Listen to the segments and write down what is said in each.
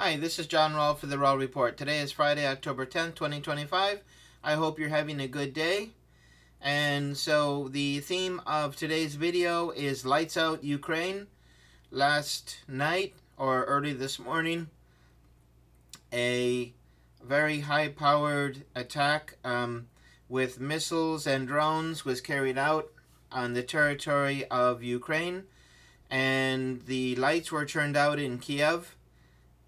Hi, this is John Rowell for the Rowell Report. Today is Friday, October 10th, 2025. I hope you're having a good day. And so the theme of today's video is Lights Out Ukraine. Last night, or early this morning, a very high-powered attack with missiles and drones was carried out on the territory of Ukraine. And the lights were turned out in Kiev.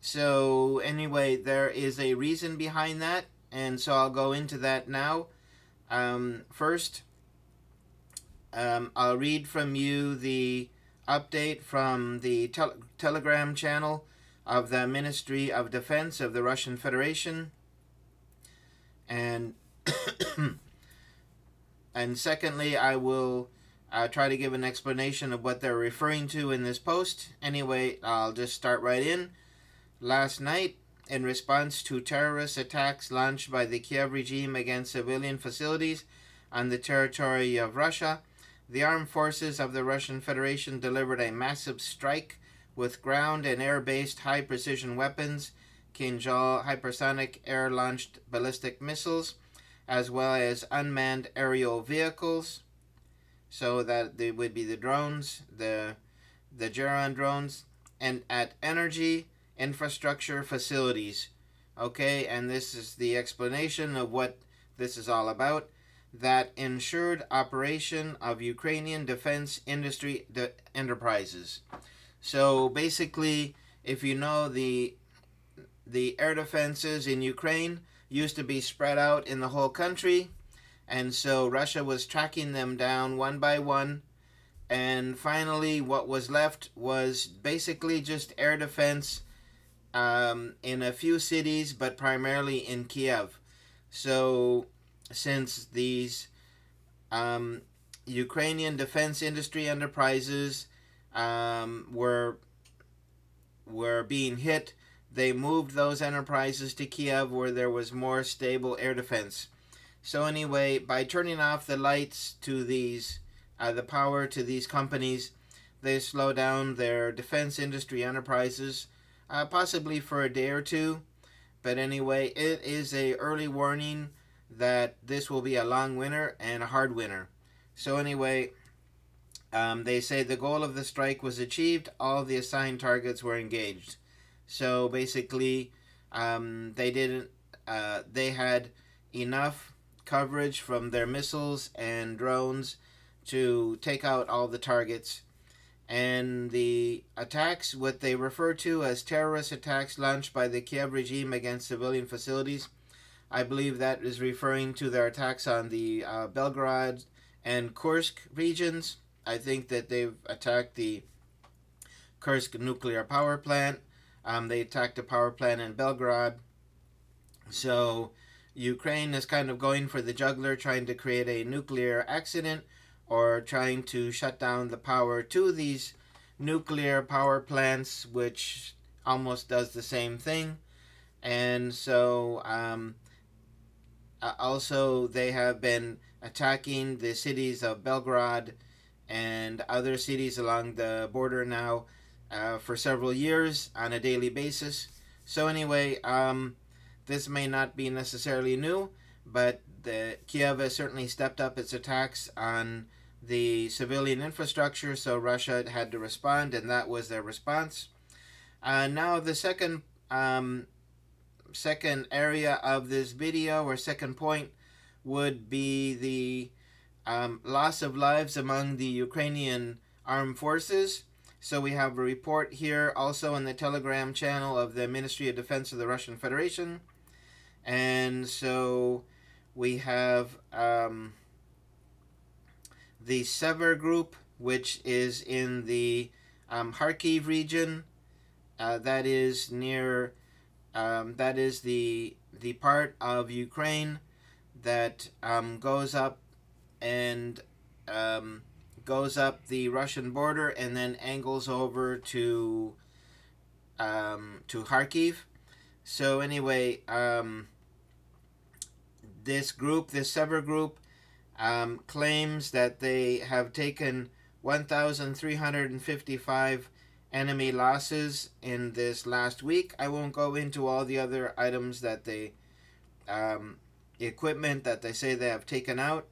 So anyway, there is a reason behind that, and so I'll go into that now. First, I'll read from you the update from the Telegram channel of the Ministry of Defense of the Russian Federation, and and secondly, I will try to give an explanation of what they're referring to in this post. Anyway, I'll just start right in. Last night, in response to terrorist attacks launched by the Kiev regime against civilian facilities on the territory of Russia, the armed forces of the Russian Federation delivered a massive strike with ground and air-based high-precision weapons, Kinzhal hypersonic air-launched ballistic missiles, as well as unmanned aerial vehicles. So that they would be the drones, the Geron drones, and at energy infrastructure facilities. Okay, and this is the explanation of what this is all about. That ensured operation of Ukrainian defense industry enterprises. So basically, if you know, the air defenses in Ukraine used to be spread out in the whole country, and so Russia was tracking them down one by one, and finally what was left was basically just air defense in a few cities, but primarily in Kiev. So since these Ukrainian defense industry enterprises were being hit, they moved those enterprises to Kiev where there was more stable air defense. So anyway, by turning off the lights to these, the power to these companies, they slow down their defense industry enterprises, possibly for a day or two. But anyway, it is a early warning that this will be a long winter and a hard winter. So anyway, they say the goal of the strike was achieved. All the assigned targets were engaged. So basically, they had enough coverage from their missiles and drones to take out all the targets. And the attacks, what they refer to as terrorist attacks launched by the Kiev regime against civilian facilities, I believe that is referring to their attacks on the Belgorod and Kursk regions. I think that they've attacked the Kursk nuclear power plant. They attacked a power plant in Belgorod. So Ukraine is kind of going for the juggler, trying to create a nuclear accident or trying to shut down the power to these nuclear power plants, which almost does the same thing. And so also they have been attacking the cities of Belgrade and other cities along the border now for several years on a daily basis. So anyway, this may not be necessarily new, but Kiev has certainly stepped up its attacks on the civilian infrastructure, so Russia had to respond, and that was their response. Now the second area of this video, or second point, would be the loss of lives among the Ukrainian armed forces. So we have a report here also on the Telegram channel of the Ministry of Defense of the Russian Federation. And so we have the Sever group, which is in the Kharkiv region. That is near, that is the part of Ukraine that goes up and goes up the Russian border and then angles over to Kharkiv. So anyway, this Sever group, claims that they have taken 1,355 enemy losses in this last week. I won't go into all the other items that they, equipment that they say they have taken out,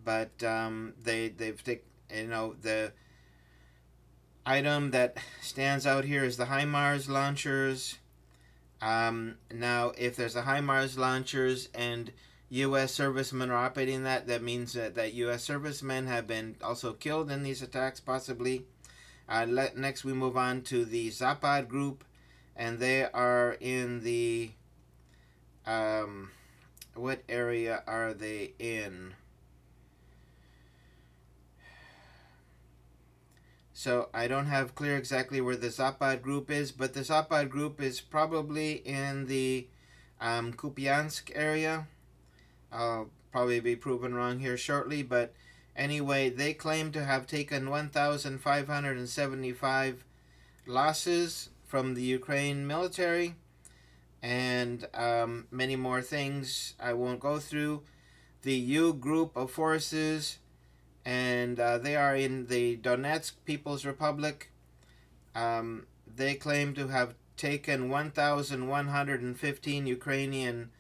but they've taken, the item that stands out here is the HIMARS launchers. Now, if there's a HIMARS launchers and U.S. servicemen are operating that means that U.S. servicemen have been also killed in these attacks, possibly. Next, we move on to the Zapad group, and they are in the, what area are they in? So I don't have clear exactly where the Zapad group is, but the Zapad group is probably in the Kupiansk area. I'll probably be proven wrong here shortly, but anyway, they claim to have taken 1,575 losses from the Ukraine military, and many more things I won't go through. The U group of forces, and they are in the Donetsk People's Republic. They claim to have taken 1,115 Ukrainian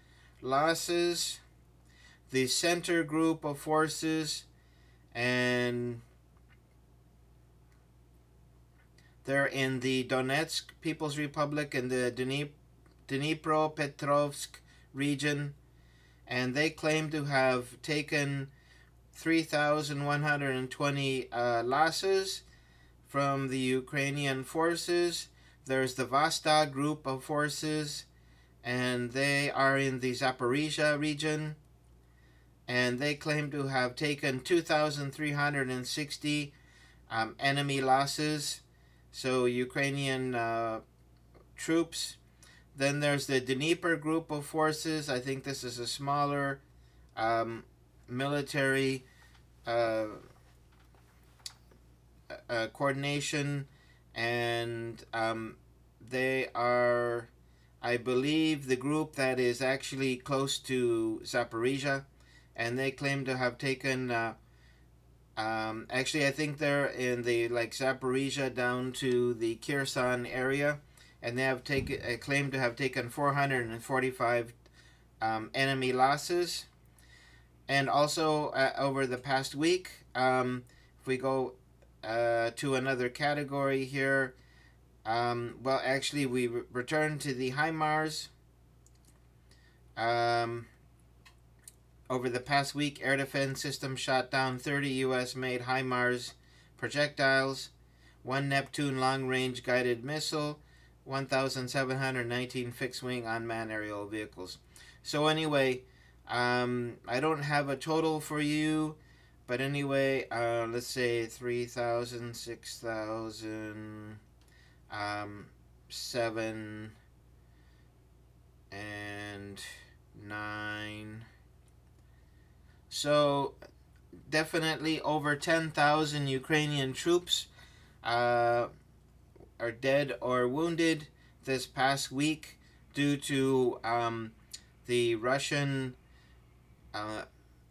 losses. The center group of forces, and they're in the Donetsk People's Republic and the Dnipropetrovsk region, and they claim to have taken 3,120 losses from the Ukrainian forces. There's the Vostok group of forces, and they are in the Zaporizhia region, and they claim to have taken 2,360 enemy losses, so Ukrainian troops. Then there's the Dnieper group of forces. I think this is a smaller military coordination, and they are, I believe, the group that is actually close to Zaporizhia, and they claim to have taken actually I think they're in the Zaporizhia down to the Kherson area, and they have claim to have taken 445 enemy losses. And also over the past week, if we go to another category here, well, actually we return to the HIMARS. Over the past week, air defense system shot down 30 U.S.-made HIMARS projectiles, 1 Neptune long-range guided missile, 1,719 fixed-wing unmanned aerial vehicles. So anyway, I don't have a total for you, but anyway, let's say 3,000, 6,000, 7, and 9. So definitely over 10,000 Ukrainian troops are dead or wounded this past week due to the Russian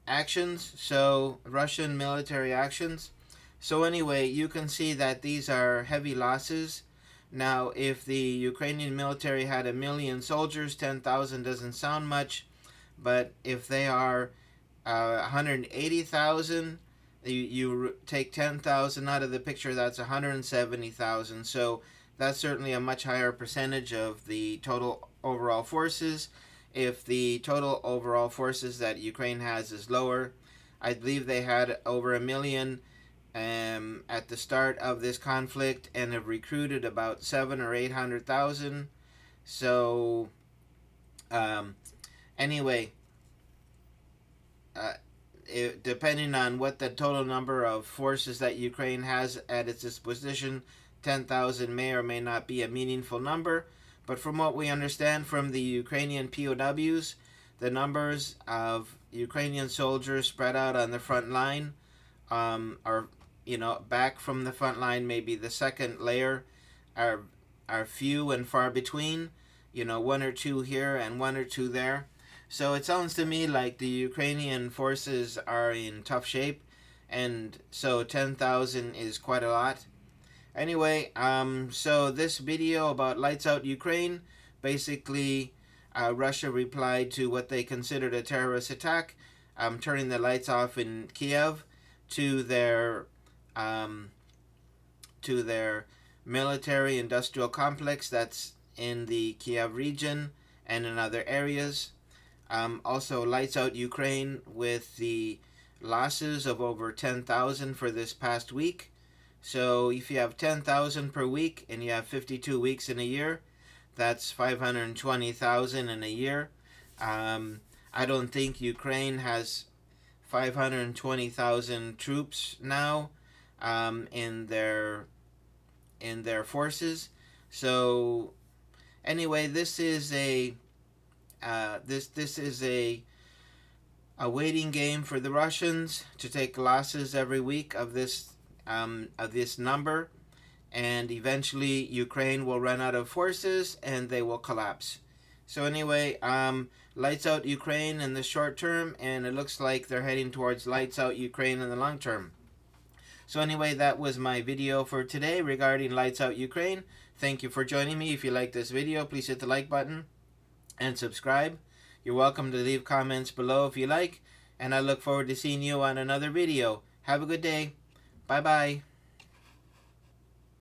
actions, so Russian military actions. So anyway, you can see that these are heavy losses. Now, if the Ukrainian military had 1 million soldiers, 10,000 doesn't sound much, but if they are 180,000, you take 10,000 out of the picture, that's 170,000. So that's certainly a much higher percentage of the total overall forces. If the total overall forces that Ukraine has is lower, I believe they had over 1 million at the start of this conflict and have recruited about 700,000 or 800,000. So anyway, depending on what the total number of forces that Ukraine has at its disposition, 10,000 may or may not be a meaningful number. But from what we understand from the Ukrainian POWs, the numbers of Ukrainian soldiers spread out on the front line are, back from the front line, maybe the second layer, are few and far between. 1 or 2 here and 1 or 2 there. So it sounds to me like the Ukrainian forces are in tough shape, and so 10,000 is quite a lot. Anyway, so this video about Lights Out Ukraine, basically, Russia replied to what they considered a terrorist attack, turning the lights off in Kiev to their um, to their military industrial complex that's in the Kiev region and in other areas. Also, Lights Out Ukraine with the losses of over 10,000 for this past week. So if you have 10,000 per week and you have 52 weeks in a year, that's 520,000 in a year. I don't think Ukraine has 520,000 troops now in their forces. So anyway, this is a waiting game for the Russians to take losses every week of this number, and eventually Ukraine will run out of forces and they will collapse. So anyway, lights out Ukraine in the short term, and it looks like they're heading towards lights out Ukraine in the long term. So anyway, that was my video for today regarding Lights Out Ukraine. Thank you for joining me. If you like this video, please hit the like button and subscribe. You're welcome to leave comments below if you like, and I look forward to seeing you on another video. Have a good day. Bye-bye.